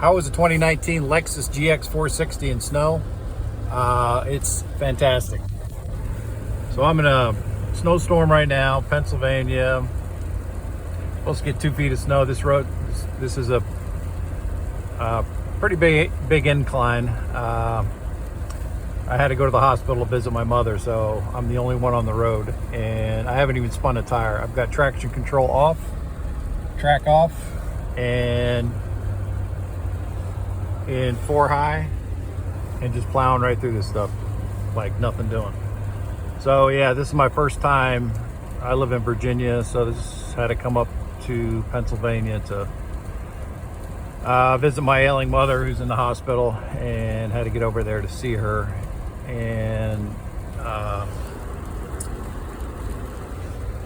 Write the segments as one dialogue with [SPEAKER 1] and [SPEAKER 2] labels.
[SPEAKER 1] How was the 2019 Lexus GX460 in snow? It's fantastic. So I'm in a snowstorm right now, Pennsylvania. Supposed to get 2 feet of snow. This road, this is a pretty big incline. I had to go to the hospital to visit my mother, so I'm the only one on the road, and I haven't even spun a tire. I've got traction control off, track off, and in 4 high, and just plowing right through this stuff like nothing doing. So yeah, this is my first time. I live in Virginia, so this had to come up to Pennsylvania to visit my ailing mother who's in the hospital, and had to get over there to see her. And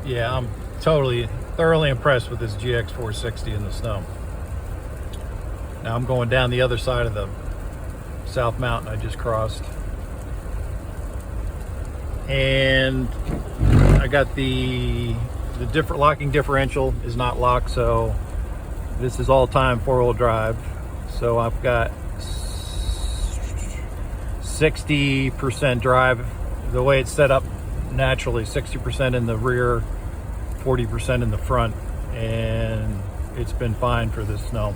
[SPEAKER 1] yeah, I'm thoroughly impressed with this GX460 in the snow. Now I'm going down the other side of the South Mountain I just crossed, and I got the different locking differential is not locked, so this is all-time 4-wheel drive. So I've got 60% drive, the way it's set up naturally, 60% in the rear, 40% in the front, and it's been fine for this snow.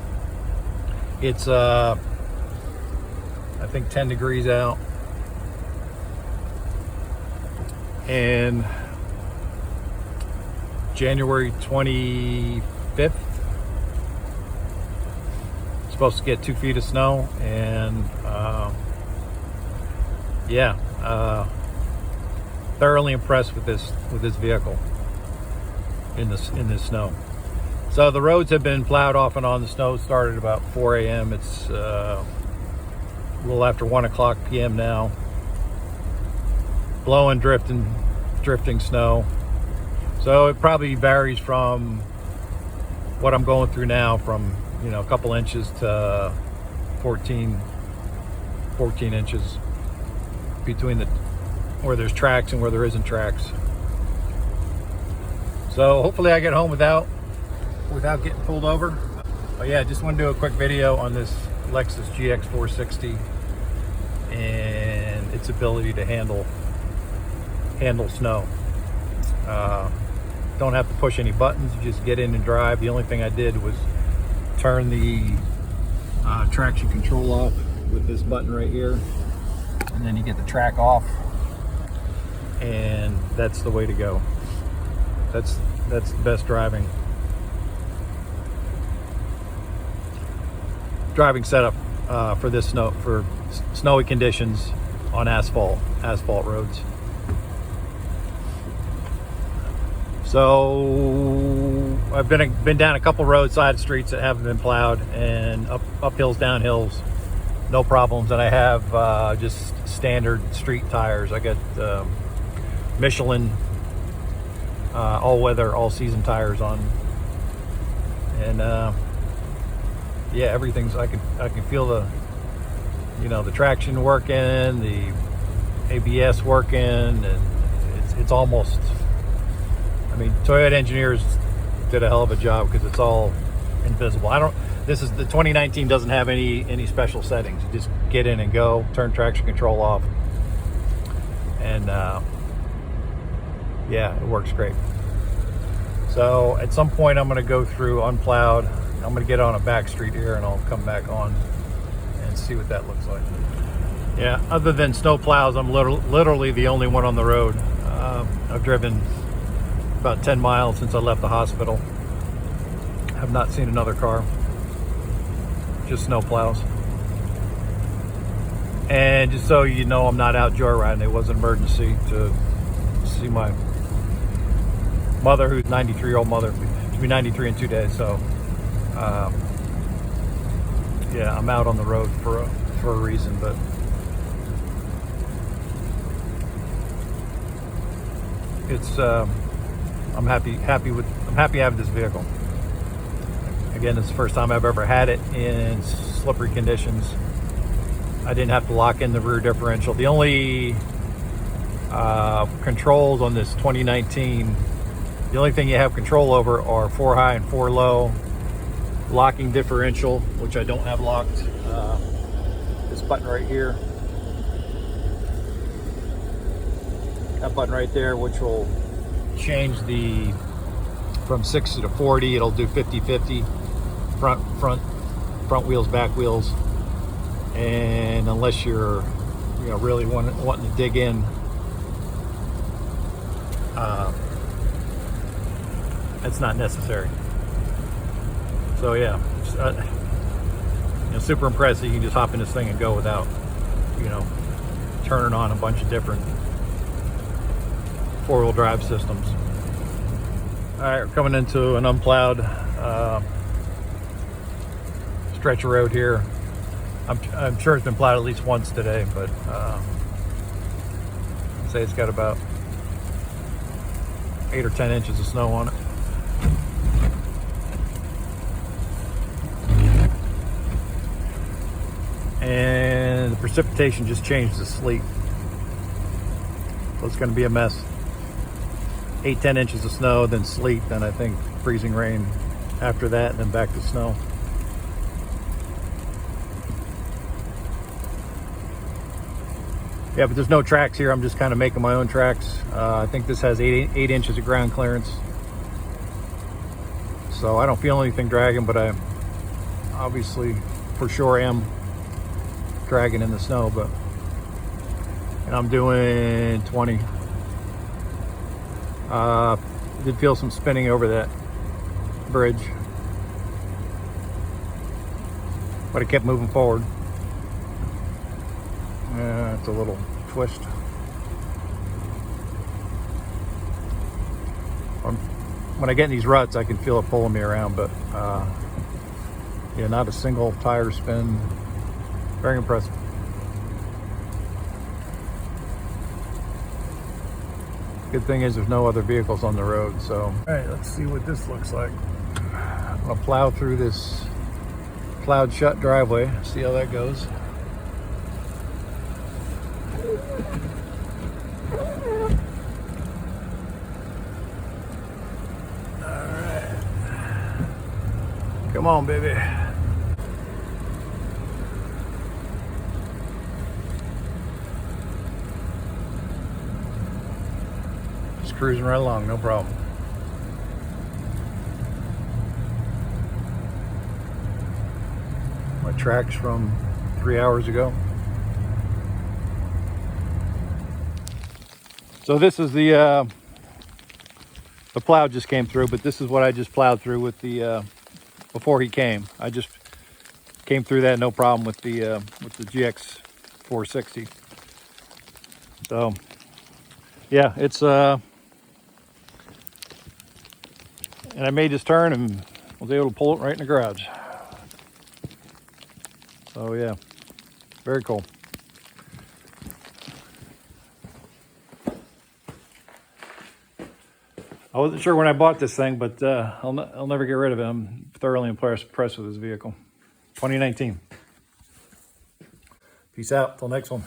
[SPEAKER 1] It's I think 10 degrees out, and January 25th supposed to get 2 feet of snow, and yeah, thoroughly impressed with this vehicle in this snow. So the roads have been plowed off and on. The snow started about 4 a.m. It's a little after 1 o'clock p.m. now. Blowing, drifting snow. So it probably varies from what I'm going through now, from a couple inches to 14 inches between where there's tracks and where there isn't tracks. So hopefully I get home without getting pulled over. But yeah, just want to do a quick video on this Lexus GX460 and its ability to handle snow. Don't have to push any buttons, you just get in and drive. The only thing I did was turn the traction control off with this button right here, and then you get the track off, and that's the way to go. That's the best driving setup for this for snowy conditions on asphalt roads. So I've been down a couple roadside streets that haven't been plowed, and up hills, down hills, no problems. And I have just standard street tires. I got Michelin all-weather, all-season tires on, and yeah, everything's. I can feel the the traction working, the ABS working, and it's almost. I mean, Toyota engineers did a hell of a job, because it's all invisible. The 2019 doesn't have any special settings. You just get in and go, turn traction control off, and yeah, it works great. So at some point I'm going to go through unplowed. I'm going to get on a back street here, and I'll come back on and see what that looks like. Yeah, other than snow plows, I'm literally the only one on the road. I've driven about 10 miles since I left the hospital. Have not seen another car, just snow plows. And just so you know, I'm not out joyriding. It was an emergency to see my mother, who's 93-year-old mother. She'll be 93 in 2 days. So yeah, I'm out on the road for a reason, but it's I'm happy having this vehicle. Again, it's the first time I've ever had it in slippery conditions. I didn't have to lock in the rear differential. The only controls on this 2019, the only thing you have control over are 4 high and 4 low, locking differential, which I don't have locked. This button right here, that button right there, which will change the from 60 to 40. It'll do 50-50 front wheels, back wheels. And unless you're really wanting to dig in, it's not necessary. So yeah, super impressive. You can just hop in this thing and go without turning on a bunch of different four-wheel drive systems. All right, we're coming into an unplowed stretch of road here. I'm sure it's been plowed at least once today, but I'd say it's got about 8 or 10 inches of snow on it. And the precipitation just changed to sleet. So it's going to be a mess. 8-10 inches of snow, then sleet, then I think freezing rain after that, and then back to snow. Yeah, but there's no tracks here. I'm just kind of making my own tracks. I think this has 8 inches of ground clearance. So I don't feel anything dragging, but I obviously for sure am dragging in the snow. And I'm doing 20. Did feel some spinning over that bridge, but it kept moving forward. It's a little twist. When I get in these ruts, I can feel it pulling me around, but yeah, not a single tire spin. Very impressive. Good thing is there's no other vehicles on the road. So, all right, let's see what this looks like. I'm gonna plow through this plowed shut driveway, see how that goes. All right, come on, baby. Just cruising right along, no problem. My tracks from 3 hours ago. So this is the plow just came through, but this is what I just plowed through with the before he came. I just came through that no problem with the GX460. So yeah, it's and I made this turn and was able to pull it right in the garage. So yeah, very cool. I wasn't sure when I bought this thing, but I'll never get rid of it. I'm thoroughly impressed with this vehicle. 2019. Peace out. Till next one.